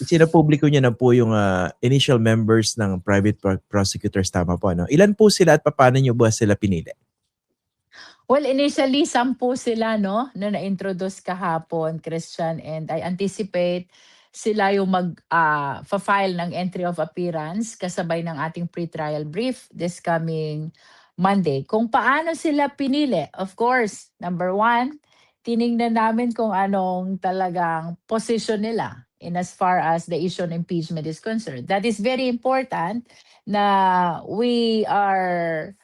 Isinapubliko niya na po yung initial members ng private prosecutors, tama po, no? Ilan po sila at paano niyo ba sila pinili? Well, initially, 10 sila, no, na na-introduce kahapon, Christian, and I anticipate sila yung mag-file ng entry of appearance kasabay ng ating pre-trial brief this coming Monday. Kung paano sila pinili, of course, number one, tiningnan namin kung anong talagang position nila in as far as the issue of impeachment is concerned. That is very important na we are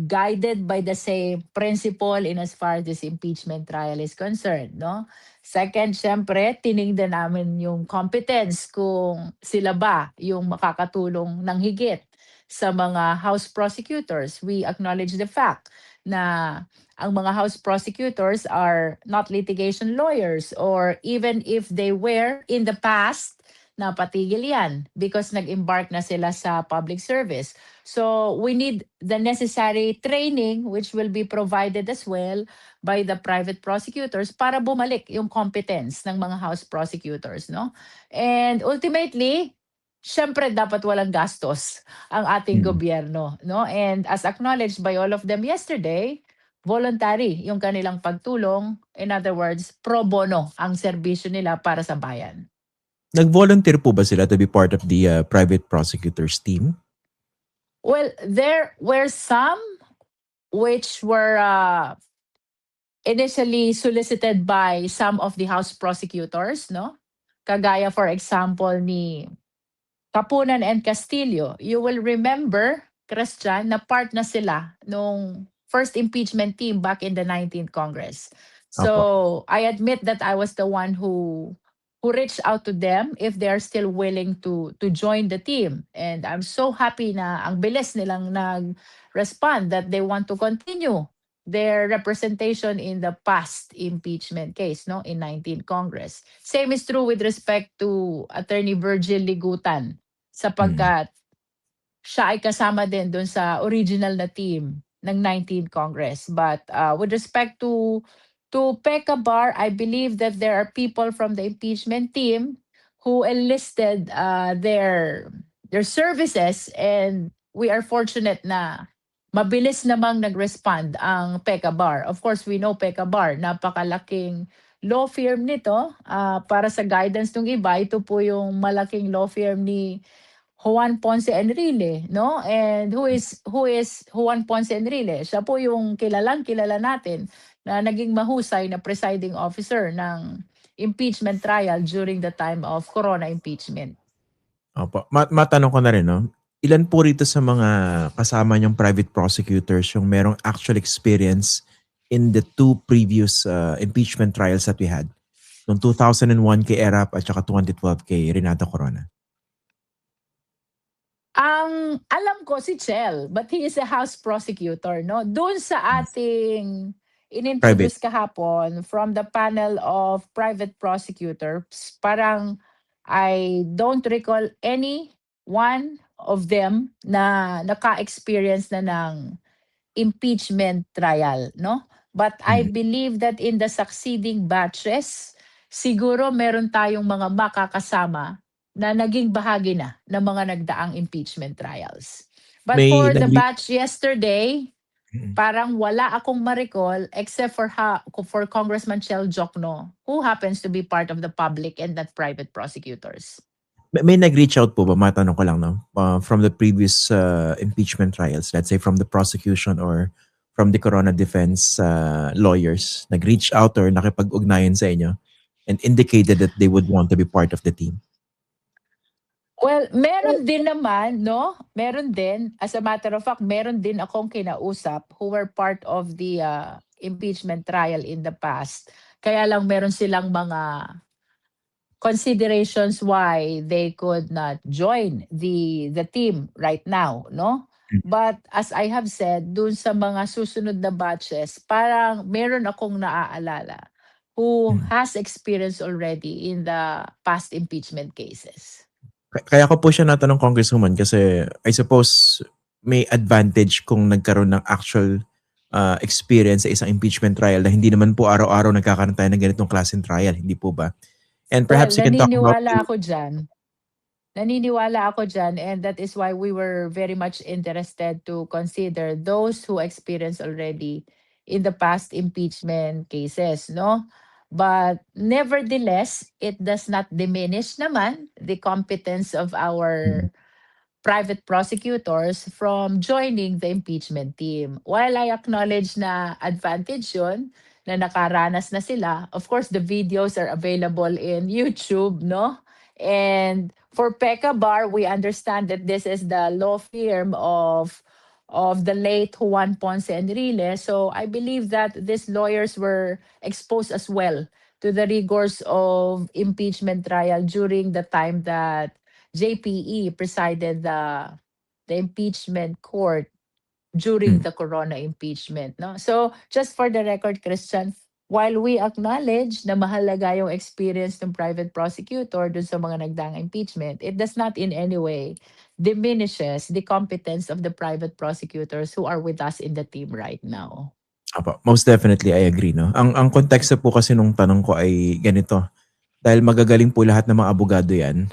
guided by the same principle in as far as this impeachment trial is concerned, no? Second, syempre, tiningnan namin yung competence kung sila ba yung makakatulong ng higit sa mga House prosecutors. We acknowledge the fact na ang mga House prosecutors are not litigation lawyers, or even if they were in the past, napatigil yan because nag-embark na sila sa public service. So we need the necessary training which will be provided as well by the private prosecutors para bumalik yung competence ng mga House prosecutors, no? And ultimately, syempre dapat walang gastos ang ating gobyerno, no? And as acknowledged by all of them yesterday, voluntary yung kanilang pagtulong. In other words, pro bono ang serbisyo nila para sa bayan. Nag-volunteer po ba sila to be part of the private prosecutors team? Well, there were some which were initially solicited by some of the House prosecutors, no? Kagaya, for example, ni Kapunan and Castillo. You will remember, Christian, na part na sila nung first impeachment team back in the 19th Congress. So I admit that I was the one who reached out to them if they are still willing to join the team. And I'm so happy na ang bilis nilang nag-respond that they want to continue their representation in the past impeachment case, no, in 19th Congress. Same is true with respect to Attorney Virgil Ligutan, sapagkat siya ay kasama din doon sa original na team ng 19th Congress. But with respect to PECA Bar, I believe that there are people from the impeachment team who enlisted their services, and we are fortunate na mabilis namang nag-respond ang PECA Bar. Of course, we know PECA Bar, napakalaking law firm nito. Para sa guidance ng iba, ito po yung malaking law firm ni Juan Ponce Enrile, no? And who is Juan Ponce Enrile? Siya po yung kilala natin na naging mahusay na presiding officer ng impeachment trial during the time of Corona impeachment. Opo. Matanong ko na rin, no? Ilan po rito sa mga kasama niyong private prosecutors yung merong actual experience in the two previous impeachment trials that we had? Noong 2001 kay Erap at saka 2012 kay Renato Corona. Ang alam ko si Chel, but he is a House prosecutor, no? Doon sa ating inintroduce kahapon from the panel of private prosecutors, parang I don't recall any one of them na naka-experience na ng impeachment trial, no? But I believe that in the succeeding batches, siguro meron tayong mga makakasama na naging bahagi na ng mga nagdaang impeachment trials. But for the batch yesterday, parang wala akong ma-recall except for Congressman Chel Jokno, who happens to be part of the public and not private prosecutors. May nag-reach out po ba? Matanong ko lang, no? From the previous impeachment trials, let's say from the prosecution or from the Corona defense lawyers, nag-reach out or nakipag-ugnayan sa inyo and indicated that they would want to be part of the team? Well, meron din naman, no? Meron din. As a matter of fact, meron din akong kinausap who were part of the impeachment trial in the past. Kaya lang meron silang mga considerations why they could not join the team right now, no? But as I have said, dun sa mga susunod na batches, parang meron akong naaalala who has experience already in the past impeachment cases. Kaya ko po siya natanong, Congresswoman, kasi I suppose may advantage kung nagkaroon ng actual experience sa isang impeachment trial na hindi naman po araw-araw nagkakaroon tayo ng ganitong klaseng trial, hindi po ba? And Well, perhaps you can talk about Naniniwala ako dyan, and that is why we were very much interested to consider those who experienced already in the past impeachment cases, no? But nevertheless, it does not diminish naman the competence of our private prosecutors from joining the impeachment team. While I acknowledge na advantage yun, na nakaranas na sila, of course, the videos are available in YouTube, no? And for Pekka Bar, we understand that this is the law firm of the late Juan Ponce Enrile. So I believe that these lawyers were exposed as well to the rigors of impeachment trial during the time that JPE presided the impeachment court during the Corona impeachment, no? So, just for the record, Christian, while we acknowledge na mahalaga yung experience ng private prosecutor dun sa mga nagdaang impeachment, it does not in any way diminishes the competence of the private prosecutors who are with us in the team right now. Apo, most definitely I agree, no. Ang konteksto po kasi nung tanong ko ay ganito. Dahil magagaling po lahat ng mga abogado 'yan.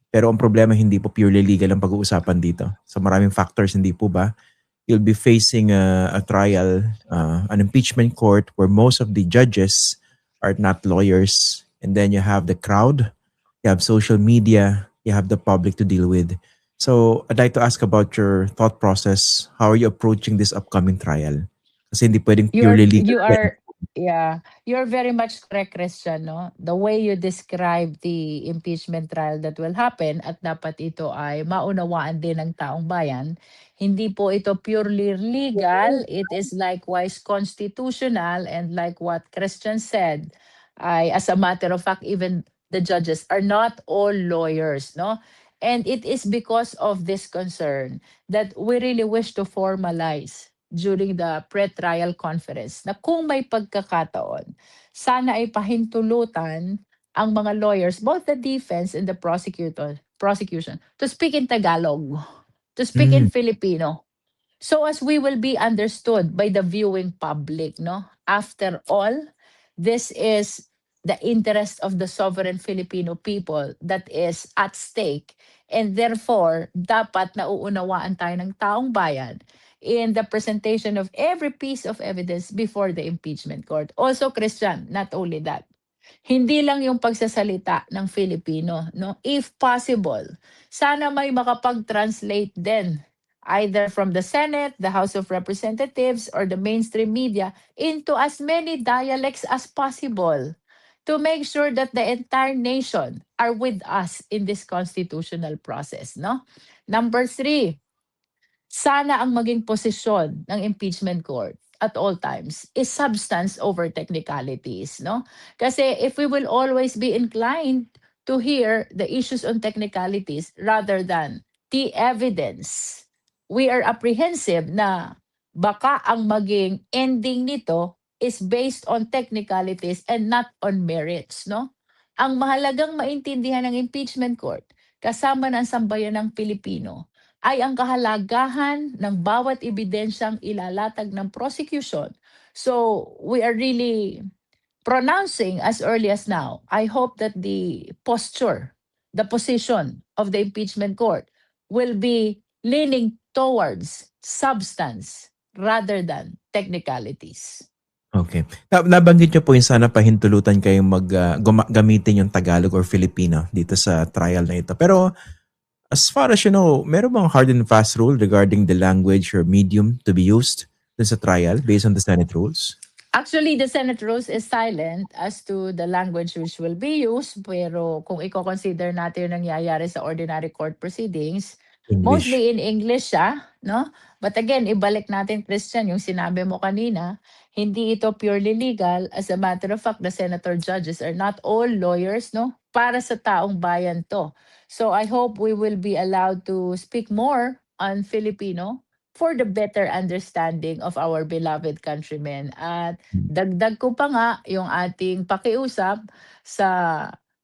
Pero ang problema hindi po purely legal ang pag-uusapan dito. So maraming factors, hindi po ba? You'll be facing a trial, an impeachment court where most of the judges are not lawyers, and then you have the crowd, you have social media, you have the public to deal with. So I'd like to ask about your thought process. How are you approaching this upcoming trial? Kasi hindi pwedeng purely legal. You're very much correct, Christian, no? The way you describe the impeachment trial that will happen at dapat ito ay maunawaan din ng taong bayan. Hindi po ito purely legal, it is likewise constitutional, and like what Christian said, ay as a matter of fact, even the judges are not all lawyers, no? And it is because of this concern that we really wish to formalize during the pre-trial conference na kung may pagkakataon, sana ay pahintulutan ang mga lawyers, both the defense and the prosecution, to speak in Tagalog, to speak in Filipino, so as we will be understood by the viewing public, no? After all, this is the interest of the sovereign Filipino people that is at stake, and therefore dapat nauunawaan tayo ng taong bayan in the presentation of every piece of evidence before the impeachment court. Also, Christian, not only that, hindi lang yung pagsasalita ng Filipino, no? If possible, sana may makapag-translate din either from the Senate, the House of Representatives, or the mainstream media into as many dialects as possible to make sure that the entire nation are with us in this constitutional process, no? Number 3, sana ang maging posisyon ng impeachment court at all times is substance over technicalities, no? Kasi if we will always be inclined to hear the issues on technicalities rather than the evidence, we are apprehensive na baka ang maging ending nito is based on technicalities and not on merits, no? Ang mahalagang maintindihan ng impeachment court kasama ng sambayan ng Pilipino ay ang kahalagahan ng bawat ebidensyang ilalatag ng prosecution. So, we are really pronouncing as early as now. I hope that the position of the impeachment court will be leaning towards substance rather than technicalities. Okay. Nabanggit niyo po yung sana pahintulutan kayong gamitin yung Tagalog or Filipino dito sa trial na ito. Pero as far as you know, meron bang hard and fast rule regarding the language or medium to be used dun sa trial based on the Senate rules? Actually, the Senate rules is silent as to the language which will be used. Pero kung i-consider natin yung nangyayari sa ordinary court proceedings, English. mostly in English siya, no? But again, ibalik natin, Christian, yung sinabi mo kanina, hindi ito purely legal. As a matter of fact, the senator judges are not all lawyers, no? Para sa taong bayan to. So I hope we will be allowed to speak more on Filipino for the better understanding of our beloved countrymen. At dagdag ko pa nga yung ating pakiusap sa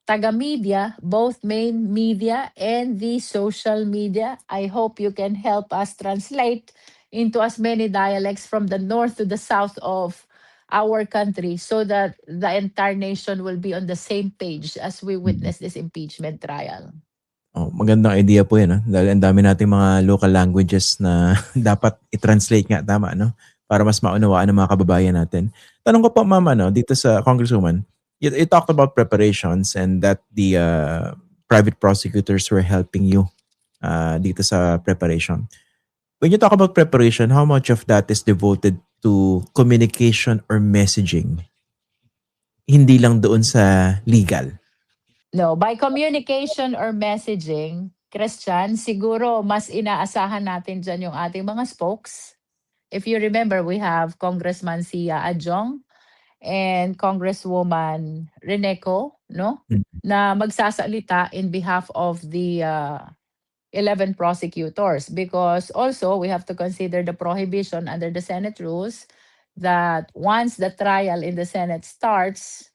taga-media, both main media and the social media. I hope you can help us translate into as many dialects from the north to the south of our country so that the entire nation will be on the same page as we witness this impeachment trial. Oh, magandang idea po 'yan, dahil ang dami nating mga local languages na dapat i-translate nga, tama 'no? Para mas maunawaan ng mga kababayan natin. Tanong ko po ma'am dito sa Congresswoman, you talked about preparations and that the private prosecutors were helping you dito sa preparation. When you talk about preparation, how much of that is devoted to communication or messaging? Hindi lang doon sa legal. No, by communication or messaging, Christian, siguro mas inaasahan natin dyan yung ating mga spokes. If you remember, we have Congressman Sia Adjong and Congresswoman Reneco, no? Na magsasalita in behalf of the 11 prosecutors, because also we have to consider the prohibition under the Senate rules that once the trial in the Senate starts,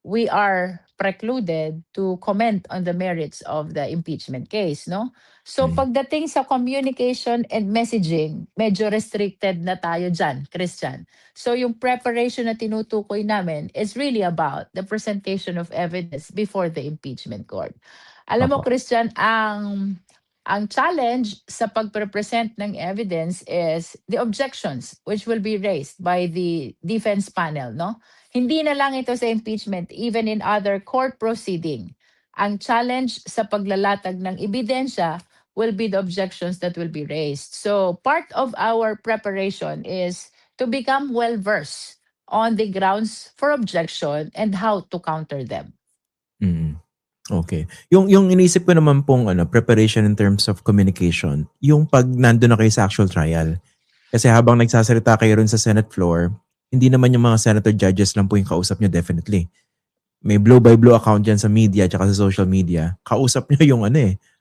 we are precluded to comment on the merits of the impeachment case, no? So pagdating sa communication and messaging, medyo restricted na tayo dyan, Christian. So yung preparation na tinutukoy namin is really about the presentation of evidence before the impeachment court. Alam mo, Opo. Christian, ang challenge sa pagprepresent ng evidence is the objections which will be raised by the defense panel, no? Hindi na lang ito sa impeachment, even in other court proceeding. Ang challenge sa paglalatag ng ebidensya will be the objections that will be raised. So part of our preparation is to become well-versed on the grounds for objection and how to counter them. Okay. Yung iniisip ko naman pong preparation in terms of communication, yung pag nandun na kayo sa actual trial. Kasi habang nagsasalita kayo rin sa Senate floor, hindi naman yung mga senator judges lang po yung kausap nyo definitely. May blow-by-blow account dyan sa media at sa social media. Kausap nyo yung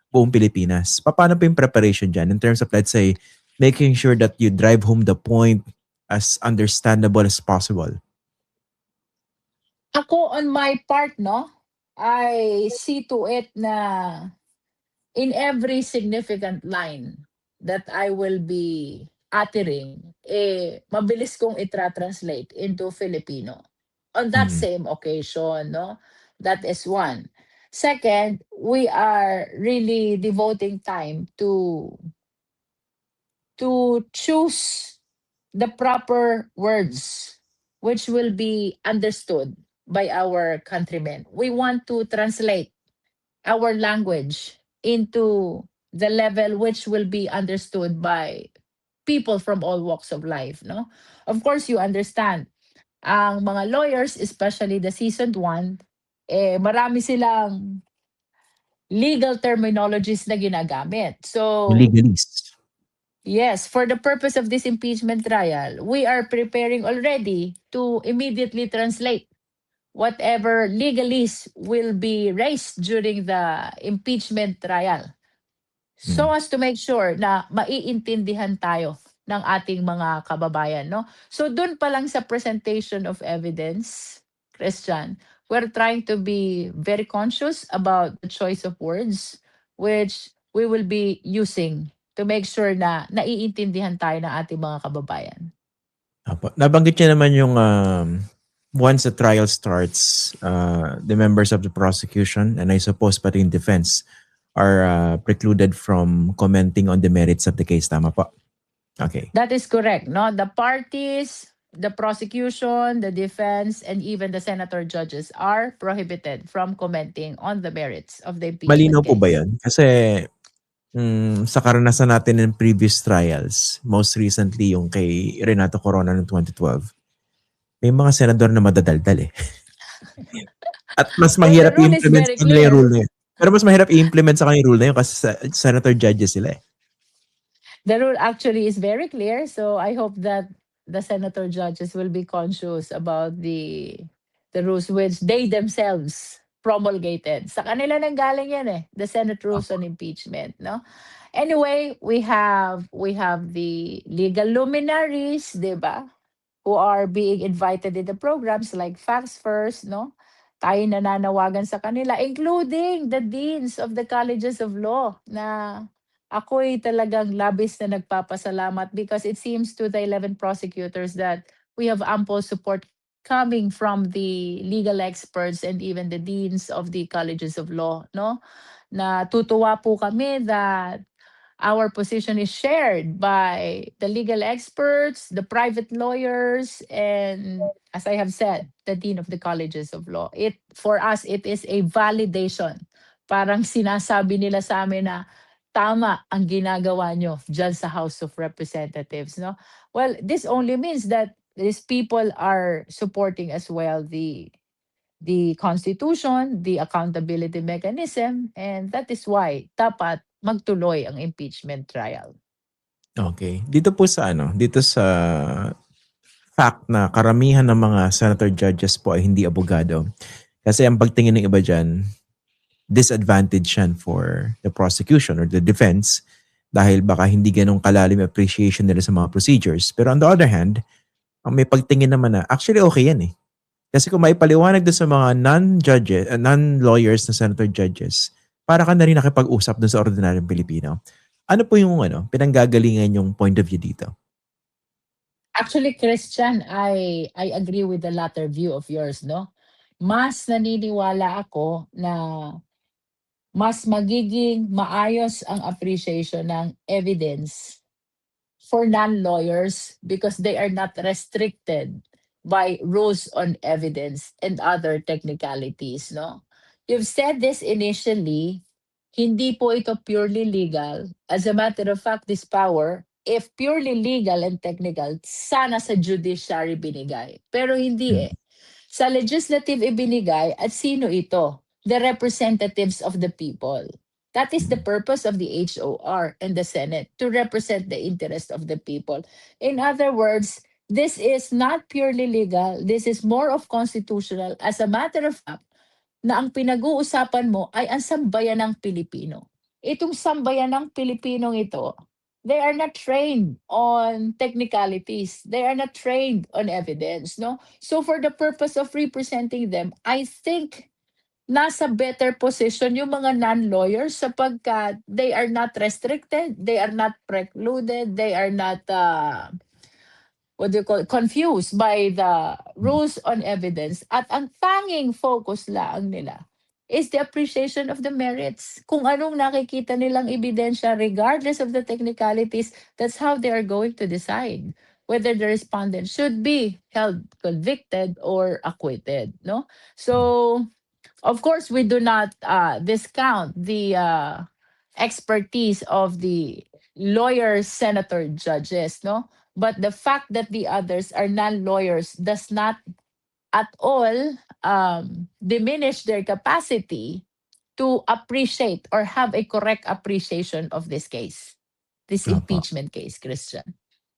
buong Pilipinas. Paano po yung preparation dyan in terms of, let's say, making sure that you drive home the point as understandable as possible? Ako, on my part, no, I see to it na in every significant line that I will be uttering, mabilis kong itra-translate into Filipino on that same occasion, no? That is one. Second, we are really devoting time to choose the proper words which will be understood by our countrymen. We want to translate our language into the level which will be understood by people from all walks of life, no? Of course, you understand, ang mga lawyers, especially the seasoned one, marami silang legal terminologies na ginagamit. So, Legalist. yes, for the purpose of this impeachment trial, we are preparing already to immediately translate whatever legalese will be raised during the impeachment trial, so as to make sure na maiintindihan tayo ng ating mga kababayan, no? So dun pa lang sa presentation of evidence, Christian, we're trying to be very conscious about the choice of words which we will be using to make sure na naiintindihan tayo ng ating mga kababayan. Apo. Nabanggit niya naman yung once the trial starts, the members of the prosecution and I suppose pati yung defense are precluded from commenting on the merits of the case. Tama po? Okay. That is correct, no? The parties, the prosecution, the defense, and even the senator judges are prohibited from commenting on the merits of the impeachment Malinaw po case. ba yan? Kasi sa karanasan natin in previous trials, most recently yung kay Renato Corona noong 2012, may mga senador na madadaldal At mas mahirap rule is i-implement very sa kanila yung clear. rule na yun. Pero mas mahirap i-implement sa kanila yung rule na yun kasi senator judges sila The rule actually is very clear, so I hope that the senator judges will be conscious about the rules which they themselves promulgated. Sa kanila nang galing yan the Senate rules on impeachment, no? Anyway, we have the legal luminaries, 'di ba? Who are being invited in the programs like Facts First, no? Tayo nananawagan sa kanila, including the deans of the colleges of law na ako'y talagang labis na nagpapasalamat because it seems to the 11 prosecutors that we have ample support coming from the legal experts and even the deans of the colleges of law, no? Natutuwa po kami that our position is shared by the legal experts, the private lawyers, and as I have said, the dean of the colleges of law. For us, it is a validation. Parang sinasabi nila sa amin na tama ang ginagawa nyo dyan sa House of Representatives, no? Well, this only means that these people are supporting as well the Constitution, the accountability mechanism, and that is why dapat magtuloy ang impeachment trial. Okay. Dito po sa dito sa fact na karamihan ng mga senator judges po ay hindi abogado. Kasi ang pagtingin ng iba dyan, disadvantage yan for the prosecution or the defense dahil baka hindi ganong kalalim appreciation nila sa mga procedures. Pero on the other hand, ang may pagtingin naman na actually okay yan eh. Kasi kung maipaliwanag doon sa mga non-lawyers na senator judges, para ka na rin nakipag-usap doon sa ordinaryong Pilipino. Ano po yung pinanggagalingan yung point of view dito? Actually, Christian, I agree with the latter view of yours, no? Mas naniniwala ako na mas magiging maayos ang appreciation ng evidence for non-lawyers because they are not restricted by rules on evidence and other technicalities, no? You've said this initially, hindi po ito purely legal. As a matter of fact, this power, if purely legal and technical, sana sa judiciary binigay. Pero hindi eh. Sa legislative ibinigay at sino ito? The representatives of the people. That is the purpose of the HOR and the Senate, to represent the interest of the people. In other words, this is not purely legal. This is more of constitutional. As a matter of fact, na ang pinag-uusapan mo ay ang sambayanang Pilipino. Itong sambayanang Pilipinong ito, they are not trained on technicalities. They are not trained on evidence, no? So for the purpose of representing them, I think nasa better position yung mga non-lawyers sapagkat they are not restricted, they are not precluded, they are not confused by the rules on evidence. At ang tanging focus lang nila is the appreciation of the merits. Kung anong nakikita nilang ebidensya regardless of the technicalities, that's how they are going to decide whether the respondent should be held convicted or acquitted, no? So, of course, we do not discount the expertise of the lawyers, senator, judges, no? But the fact that the others are non-lawyers does not at all diminish their capacity to appreciate or have a correct appreciation of this case, this Opo. impeachment case, Christian.